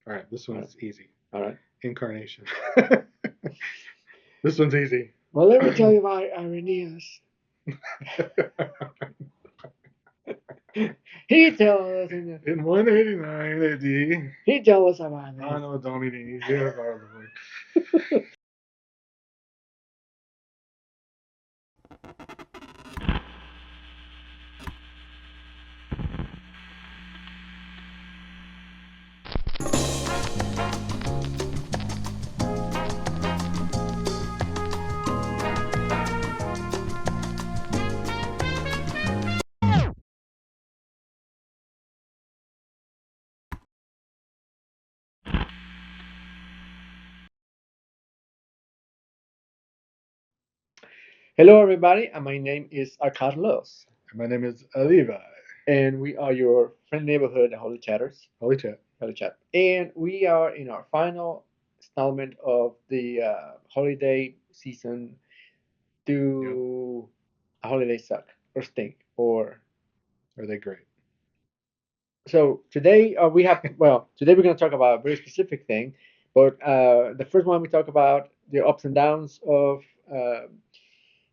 All right, this All right. one's easy. All right. Incarnation. This one's easy. Well, let me tell you about Irenaeus. He tells us In 189 AD, he tells us about this. Anno Domini, here are the words. Hello, everybody, and my name is Carlos, My name is Levi. and we are your friend neighborhood Holy Chatters, Holy chat. Holy Chat, and we are in our final installment of the holiday season. Yep. Do a holiday suck or stink? Or Are they great? so today we have today we're going to talk about a very specific thing, but the first one we talk about the ups and downs of uh,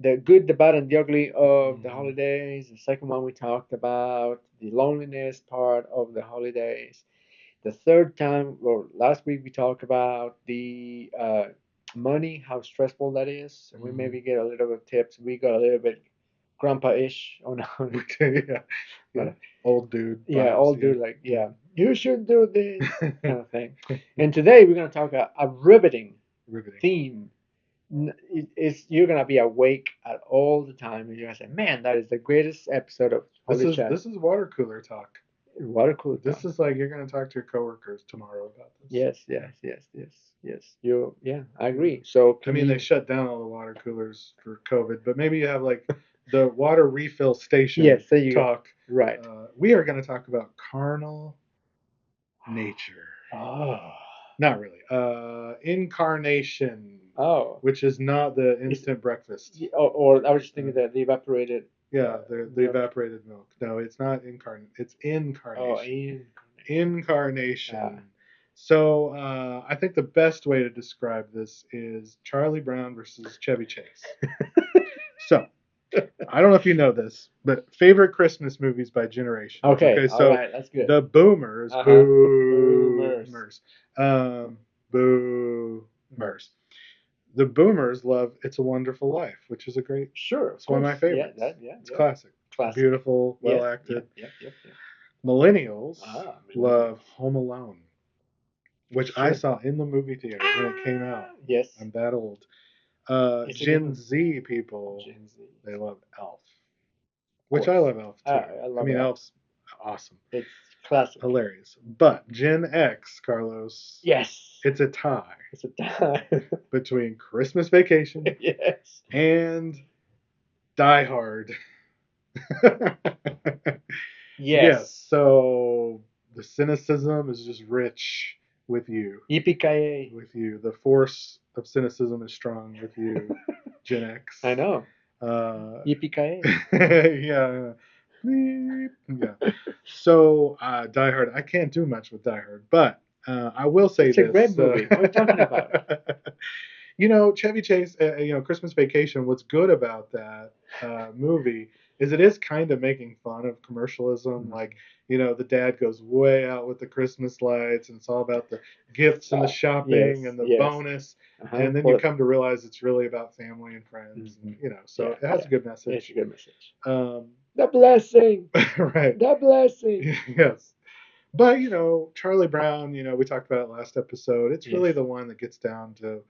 the good, the bad, and the ugly of the Mhm. holidays. The second one we talked about the loneliness part of the holidays. The third time, or last week, we talked about the money, how stressful that is. And we Mhm. maybe get a little bit of tips. We got a little bit grandpa-ish on Okay, yeah. Yeah. but Old dude yeah, vibes, all yeah. do like, Yeah. yeah, you should do this kind of thing. And today we're going to talk a riveting Riveting. theme. It's you're gonna be awake at all the time, and you're gonna say, "Man, that is the greatest episode of This Holy is Chat." this is water cooler talk. Water cooler This time. is like you're gonna talk to your coworkers tomorrow about this. Yes, Yeah. yes, yes, yes, yes. You, yeah, I Yeah. agree. So I can mean, they you? shut down all the water coolers for COVID, but maybe you have like the water refill station Yes, there you go. talk. Right. We are going to talk about carnal nature. Oh, Not really. Incarnation, oh. which is not the Is instant breakfast. or I was just Uh, thinking that the evaporated yeah, the milk. evaporated milk. No, it's not incarnate. It's Oh, incarnation. incarnation. Ah, Incarnation. So I think the best way to describe this is Charlie Brown versus Chevy Chase. So I don't know if you know this, but favorite Christmas movies by generations. okay. Okay, All so right. That's good. the boomers, Uh huh. Boomers. boomers, boomers. The boomers love "It's a Wonderful Life," which is a great. Sure, of It's one of my course. Yeah, favorites. that, yeah, It's yep. classic, Classic. beautiful, well Yes, yep, acted. yep, yep, yep. Millennials Ah, love millennials. Home Alone, which I Sure. saw in the movie theater when it came out. Ah, yes. I'm that old. It's a good Gen one. Z people, Gen Z. they love Elf, Of which I course. love Elf too. I I love mean, Elf. Elf's awesome, It's classic. hilarious. But Gen X, Carlos, Yes. it's a tie It's a time. between Christmas Vacation Yes. and Die Hard. Yes, Yes. so the cynicism is just rich with you. Yippee-ki-yay. With you. The force of cynicism is strong with you, Gen X. I know. Uh, Yippee-ki-yay. yeah. Bleep. Yeah. So, Die Hard, I can't do much with Die Hard, but I will say It's a great this. movie. What are you talking about? Chevy Chase, Christmas Vacation, what's good about that movie is it is kind of making fun of commercialism. Mhm. Like, the dad goes way out with the Christmas lights, and it's all about the gifts and the Yes, shopping and the yes. bonus. Uh-huh. And then you Well, come to realize it's really about family and friends. And, mhm. so Yeah, it has yeah. a good It's a message. good message. Um, The blessing. right. The blessing. Yes. But, Charlie Brown, we talked about it last episode. It's Yes. really the one that gets down to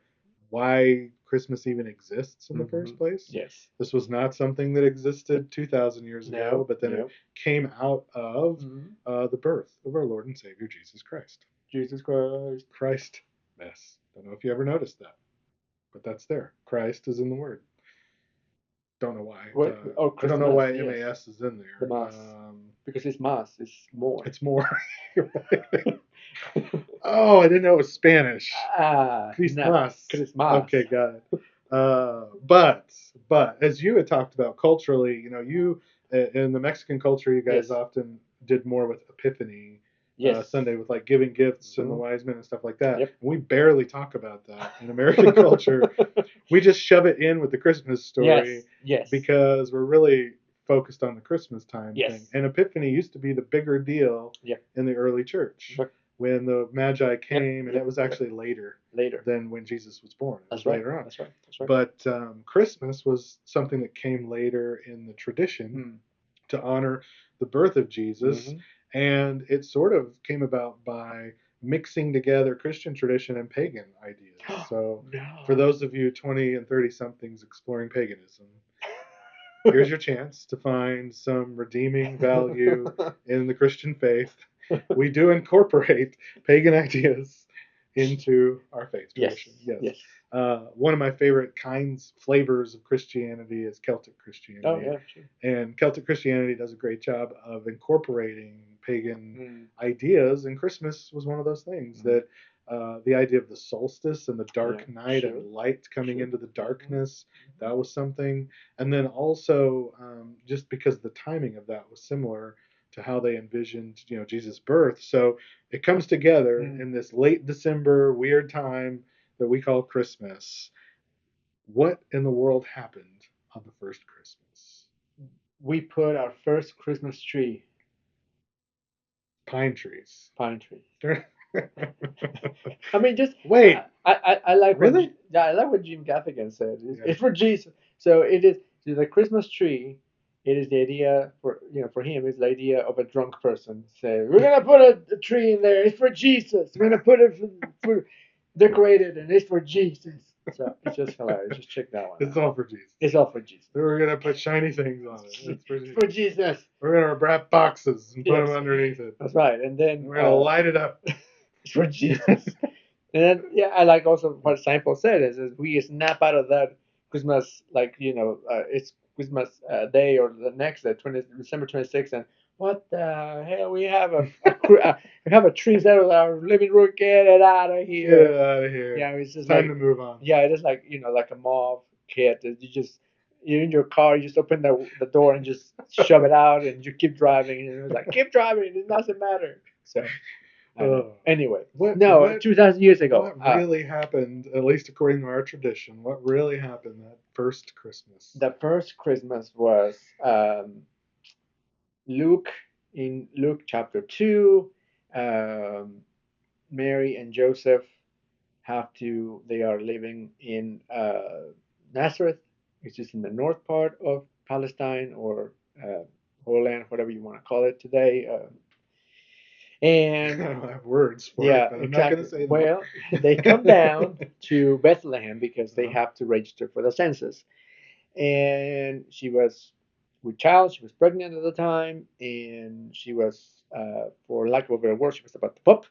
why Christmas even exists in the Hmm. first place. Yes. This was not something that existed 2,000 years ago, No, but then it no. came out of Hmm. the birth of our Lord and Savior Jesus Christ. Jesus Christ. Christ, yes. Don't know if you ever noticed that, but that's there. Christ is in the word. Don't know why. What? Oh, I don't know Christmas. why Yes. MAS is in The there. mass. Because it's mass. It's more. It's more. Oh, I didn't know it was Spanish. No. Christmas. Christmas. Okay, got it. But as you had talked about culturally, you in the Mexican culture, you guys Yes. often did more with Epiphany, Yes. Sunday with like giving gifts and the Mhm. wise men and stuff like that. Yep. And we barely talk about that in American culture. We just shove it in with the Christmas story Yes. Yes. because we're really focused on the Christmas time thing. Yes. And Epiphany used to be the bigger deal Yep. in the early church Yep. when the Magi Yep. came, and it Yep. was Yep. actually later Later. than when Jesus was born. It That's was right. later on. That's right. That's right. But Christmas was something that came later in the tradition Hmm. to honor the birth of Jesus. Hmm. And it sort of came about by mixing together Christian tradition and pagan ideas. So, for No. those of you 20 and 30 somethings exploring paganism, here's your chance to find some redeeming value in the Christian faith. We do incorporate pagan ideas into our faith Yes. tradition. Yes. Yes. One of my favorite flavors of Christianity is Celtic Oh Christianity. yeah. Sure. And Celtic Christianity does a great job of incorporating pagan Mm. ideas, and Christmas was one of those things Mm. that the idea of the solstice and the Yeah. dark night Sure. and light coming Sure. into the Hmm. darkness, that was something. And then also, just because the timing of that was similar to how they envisioned, Jesus' birth. So it comes together Mm. in this late December weird time that we call Christmas. What in the world happened on the first Christmas? We put our first Christmas tree, Pine trees. pine tree. I mean, just Wait, I like what really? yeah, I like what Jim Gaffigan said. Yeah. It's for Jesus. So it is so the Christmas tree. It is the idea for for him. It's the idea of a drunk person. Say we're gonna put a tree in there. It's for Jesus. We're gonna put it for decorated, and it's for Jesus. So it's just hilarious. Just check that one It's out. all for Jesus. It's all for Jesus. We're gonna put shiny things on it. It's for It's Jesus. for Jesus. We're gonna wrap boxes and put them Yes, underneath it. that's right. And then We're gonna light it up. it's for Jesus. And then, yeah, I like also what Seinfeld said is we snap out of that Christmas, like, it's Christmas day or the next day, December 26th, and what the hell? We have a tree instead of our living room. Get it out of Get it here. out of here. Yeah, it's just Time like, to move on. yeah, it is like, like a mauve kid. You're in your car, you just open the door and just shove it out and you keep driving. And it was like, keep driving, it doesn't matter. So, I don't know. Oh. Anyway, What no, what 2,000 years ago. what really happened, at least according to our tradition, what really happened that first Christmas? The first Christmas was Luke in Luke chapter 2. Um, Mary and Joseph they are living in Nazareth, which is in the north part of Palestine or Holy Land, whatever you want to call it today. I And don't have words for it, yeah, but I'm not gonna exactly. say them. Well, they come down to Bethlehem because they Uh-huh. have to register for the census. And she was with child. She was pregnant at the time, and she was, for lack of a better word, she was about to pop,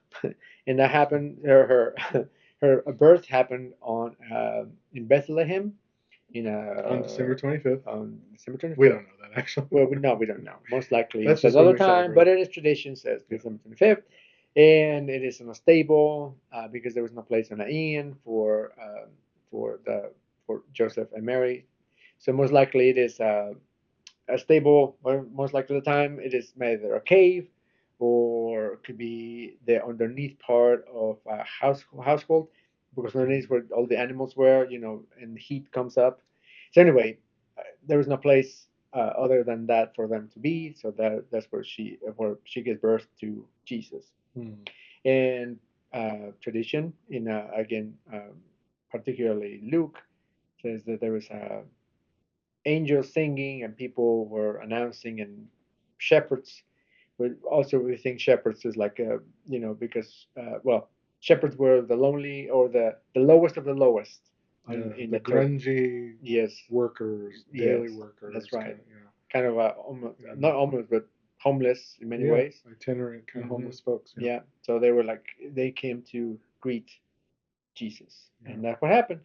and that happened. Her birth happened on in Bethlehem in On December 25th. on December We 25th. don't know that actually. Well, no, we don't know. Most likely That's it's just when another we time, celebrate but it. it is tradition says Yeah. December 25th, and it is in a stable because there was no place in an inn for the for Joseph and Mary. So most likely it is a stable, or most likely the time it is either a cave or it could be the underneath part of a household because underneath where all the animals were, and the heat comes up. So anyway, there was no place other than that for them to be. So that's where she gives birth to Jesus. Hmm. And tradition in again, particularly Luke says that there was a angels singing and people were announcing and shepherds. But also we think shepherds is like because well, shepherds were the lonely or the lowest of the lowest Yeah, in the the church. grungy Yes, workers, yes, daily workers, that's right. kind of, Kind of almost and not almost but homeless in many yeah, ways. itinerant kind of Hmm. homeless folks. Yeah, Yeah, so they were like they came to greet Jesus, yeah. and that's what happened.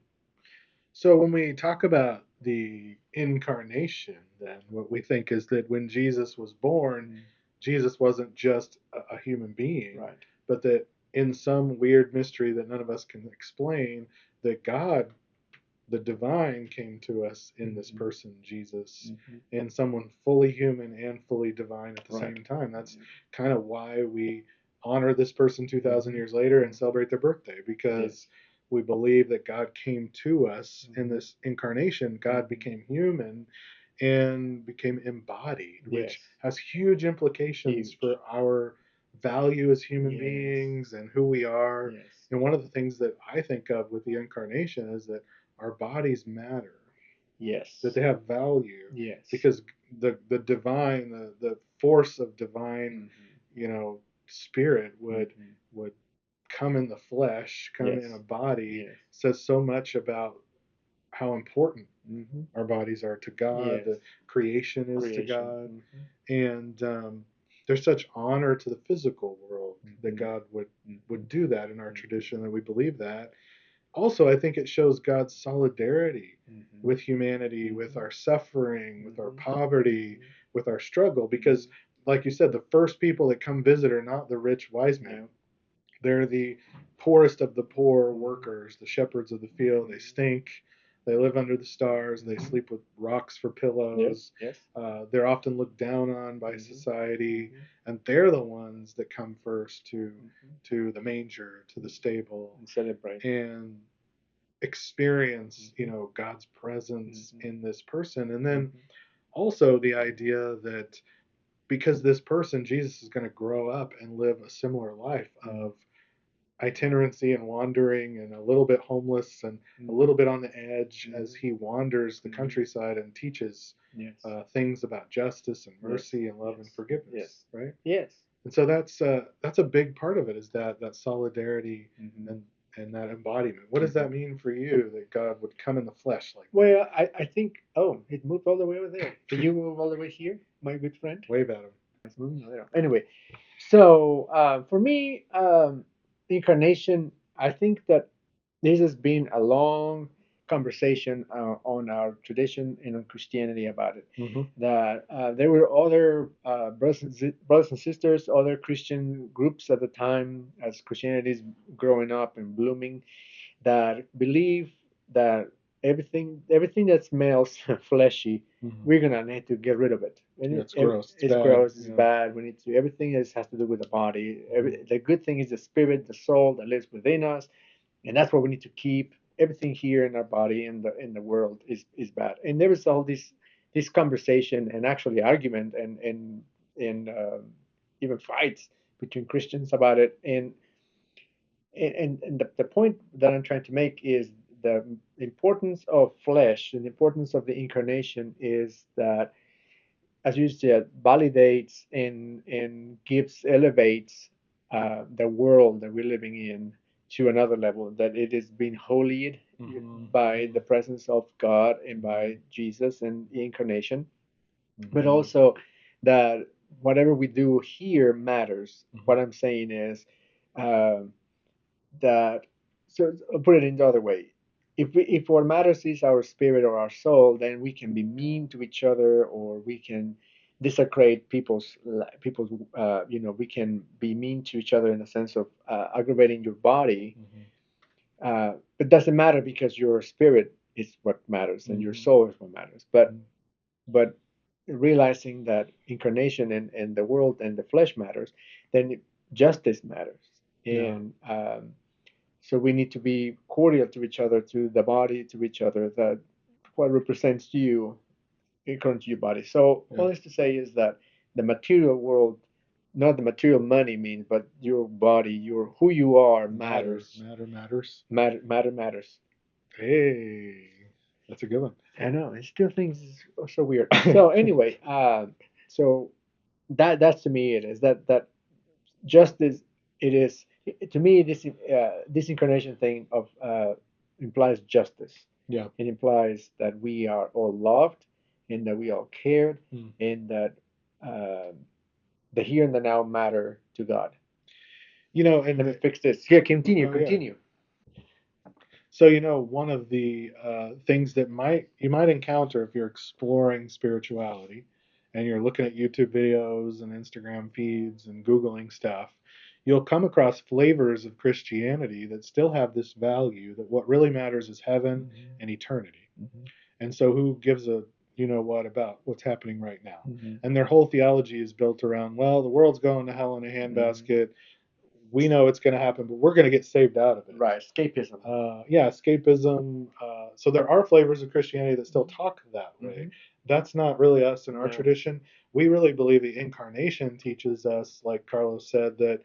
So when we talk about the incarnation, then what we think is that when Jesus was born, Mm, Jesus wasn't just a human being, right. but that in some weird mystery that none of us can explain, that God, the divine, came to us in this Hmm. person, Jesus, Hmm. and someone fully human and fully divine at the Right. same time. That's Yeah. kind of why we honor this person 2,000 Mhm. years later and Mhm. celebrate their birthday because Yes. we believe that God came to us in Mhm. this incarnation. God Mhm. became human and became embodied, which Yes. has huge implications for Huge. our value as human Yes. beings and who we are. Yes. And one of the things that I think of with the incarnation is that our bodies matter, that Yes. they have value Yes. because the divine, the force of divine, Mhm. spirit Mhm. would come in the flesh, come in a Yes. body, Yes. says so much about how important Mhm. our bodies are to God, Yes. the creation is to Creation. God, Mhm. and there's such honor to the physical world that Mhm. God would Mhm. do that in our Mhm. tradition, that we believe that. Also, I think it shows God's solidarity Mhm. with humanity, with Mhm. our suffering, with our Mhm. poverty, Mhm. with our struggle, because Mhm. like you said, the first people that come visit are not the rich wise men. Yeah. They're the poorest of the poor Mhm. workers, the shepherds of the field. They Mhm. stink. They live under the stars. They Mhm. sleep with rocks for Yes. pillows. Yes. They're often looked down on by Mhm. society, Mhm. and they're the ones that come first Mhm. to the manger, to the stable, And celebrate. and experience, Mhm. God's presence Mhm. in this person. And then Mhm. also the idea that because this person, Jesus, is going to grow up and live a similar life Mhm. of itinerancy and wandering and a little bit homeless and a Mhm. little bit on the edge as Mhm. he wanders the Mhm. countryside and teaches Yes. things about justice and Yes. mercy and love and Yes. forgiveness, Yes. right? Yes. And so that's a big part of it, is that solidarity Mhm. and that embodiment. What does Mhm. that mean for you that God would come in the flesh like Well, I think. Oh, it moved all the way over there. Can you move all the way here, my good friend? that? Wave at him. It's moving a little. Anyway, so for me, incarnation. I think that this has been a long conversation on our tradition and on Christianity about it. Mm-hmm. That there were other brothers and sisters, other Christian groups at the time as Christianity is growing up and blooming, that believe that everything that smells fleshy, Mm-hmm. we're gonna need to get rid of it. And Yeah, it's gross. It's it's bad. gross, it's bad. We need to everything is has to do with the body. Mm-hmm. The good thing is the spirit, the soul that lives within us, and that's what we need to keep. Everything here in our body in the world is bad. And there was all this conversation and actually argument and even fights between Christians about it. And the point that I'm trying to make is the importance of flesh and the importance of the incarnation is that, as you said, validates and gives elevates the world that we're living in to another level. That it is being holied Mm-hmm. by Mm-hmm. the presence of God and Mm-hmm. by Jesus and the incarnation, but Mm-hmm. also that whatever we do here matters. Mm-hmm. What I'm saying is. Um, that so I'll put it in the other way. If what matters is our spirit or our soul, then we can be mean to each other, or we can desecrate people's we can be mean to each other in the sense of aggravating your body. Mm-hmm. But it doesn't matter because your spirit is what matters and your Mm-hmm. soul is what matters. But realizing that incarnation and the world and the flesh matters, then justice matters. Yeah. And so we need to be cordial to each other, to the body, to each other, that what represents you according to your body. So Yeah. all this to say is that the material world, not the material money means, but your body, your who you are matters. Matters. Matters. Hey, that's a good one. I know. It still things is so weird. So anyway, so that's to me it is that just as it is to me this incarnation thing of implies justice. Yeah. It implies that we are all loved and that we all cared Mm. and that um, the here and the now matter to God. Let me And fix this. Here, continue, oh yeah. continue. So one of the things that you might encounter if you're exploring spirituality, and you're looking at YouTube videos and Instagram feeds and Googling stuff, you'll come across flavors of Christianity that still have this value that what really matters is heaven Mm-hmm. and eternity. Mm-hmm. And so who gives a what about what's happening right now? Mm-hmm. And their whole theology is built around, well, the world's going to hell in a Mm-hmm. handbasket. we know it's going to happen, but we're going to get saved out of it. Right, escapism. Yeah, escapism. So there are flavors of Christianity that still talk that way. Hmm. That's not really us in our No. tradition. We really believe the incarnation teaches us, like Carlos said, that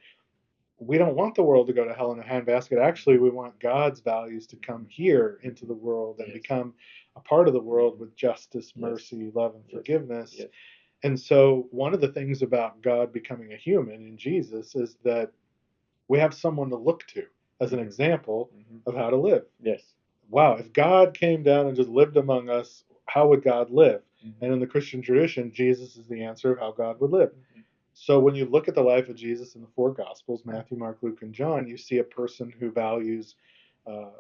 we don't want the world to go to hell in a handbasket. Actually, we want God's values to come here into the world and Yes. become a part of the world with justice, Yes. mercy, love, and Yes. forgiveness. Yes. And so, one of the things about God becoming a human in Jesus is that we have someone to look to as an Mhm. example Mhm. of how to live. Yes. Wow, if God came down and just lived among us, how would God live? Mhm. And in the Christian tradition, Jesus is the answer of how God would live. Mhm. So when you look at the life of Jesus in the four Gospels, Matthew, Mark, Luke, and John, you see a person who values uh,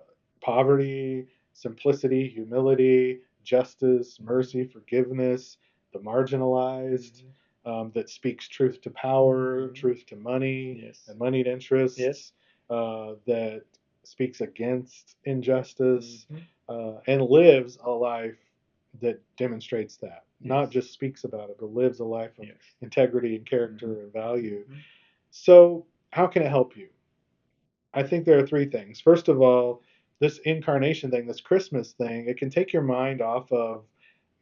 poverty, simplicity, humility, justice, mercy, forgiveness, the marginalized, that speaks truth to power, Mhm. truth to money, Yes. and moneyed Yes. interests, that speaks against injustice, Mhm. and lives a life that demonstrates that. Not Yes. just speaks about it, but lives a life of Yes. integrity and character Mhm. and value. Mhm. So, how can it help you? I think there are three things. First of all, this incarnation thing, this Christmas thing, it can take your mind off of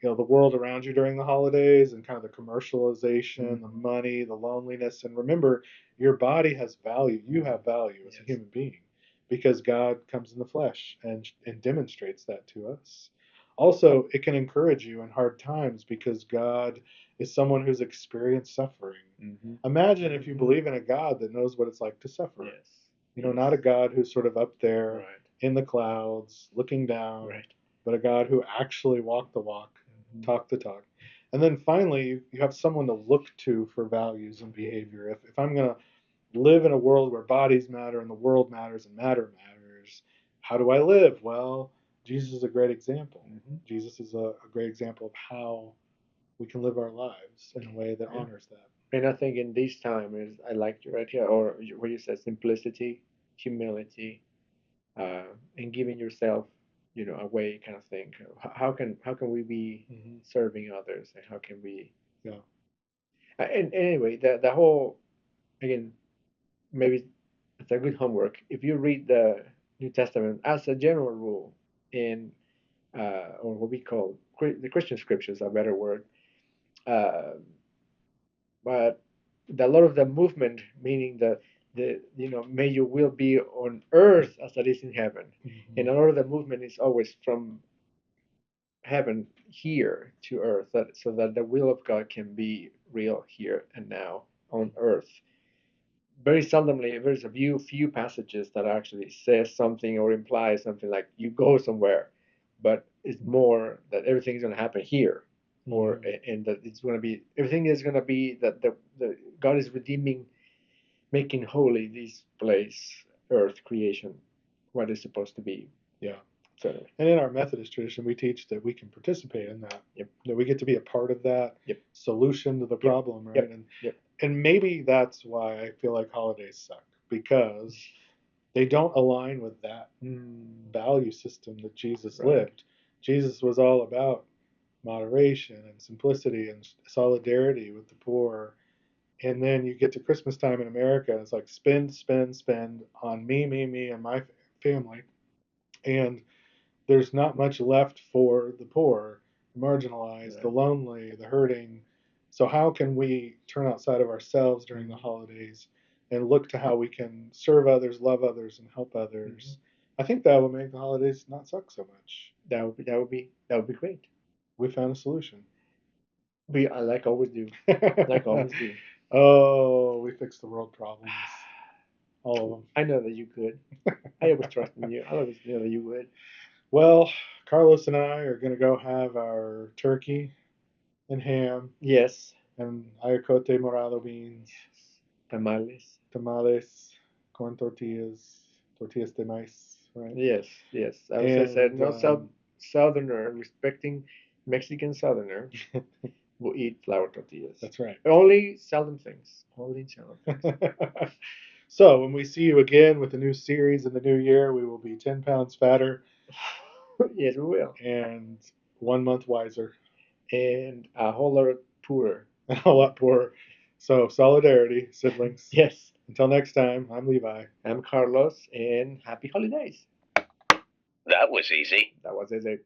the world around you during the holidays and kind of the commercialization, the Mhm. money, the loneliness. And remember, your body has value. You have value as a Yes. human being because God comes in the flesh and demonstrates that to us. Also, it can encourage you in hard times because God is someone who's experienced suffering. Mhm. Imagine if you Mhm. believe in a God that knows what it's like to suffer. Yes. Not a Yes. God who's sort of up there Right. in the clouds looking down, Right. but a God who actually walked the walk, Mhm. talked the talk. And then finally, you have someone to look to for values and behavior. If I'm going to live in a world where bodies matter and the world matters and matter matters, how do I live? Well, Jesus is a great example. Mhm. Jesus is a great example of how we can live our lives in a way that Yeah. honors that. And I think in this time is I like right here or where you said simplicity, humility, and giving yourself, away kind of thing. How can we be Mm-hmm. serving others and how can we Yeah. and anyway the whole again maybe it's a good homework if you read the New Testament as a general rule in or what we call the Christian scriptures a better word uh, but a lot of the movement meaning the may your will be on earth as it is in heaven Mm-hmm. and a lot of the movement is always from heaven here to earth so that the will of God can be real here and now on earth. Very seldomly there's a few passages that actually says something or implies something like you go somewhere, but it's more that everything's going to happen here or Mm-hmm. and that it's going to be everything is going to be that the God is redeeming, making holy this place, earth, creation, what is supposed to be. Yeah. So And in our Methodist tradition, we teach that we can participate in that, yep, that we get to be a part of that yep, solution to the yep, problem, right? yep, And yep. and maybe that's why I feel like holidays suck because they don't align with that value system that Jesus Right. lived. Jesus was all about moderation and simplicity and solidarity with the poor. And then you get to Christmas time in America, and it's like spend, spend, spend on me, me, me, and my family. And there's not much left for the poor, the marginalized, the Right. lonely, the hurting. So, how can we turn outside of ourselves during the Mhm. holidays and look to how we can serve others, love others, and help Mhm. others? I think that will make the holidays not suck so much. That would be great. We found a solution. We like always do, like always do. Oh, we fixed the world problems, all of I know that you could. I always trust in you. I always knew that you would. well, Carlos and I are going to go have our turkey and ham Yes. and ayacote morado beans, Yes. Tamales. tamales, corn tortillas, tortillas de maíz, right? Yes. Yes. I was said And no southerner respecting Mexican southerner will eat flour tortillas. that's right. Only seldom things. Only seldom things. So when we see you again with a new series in the new year, we will be 10 pounds fatter Yes, we will. and 1 month wiser, And a whole lot poorer. and a lot poorer. So solidarity, siblings. Yes. Until next time, I'm Levi. I'm Carlos, and happy holidays. That was easy. That was it.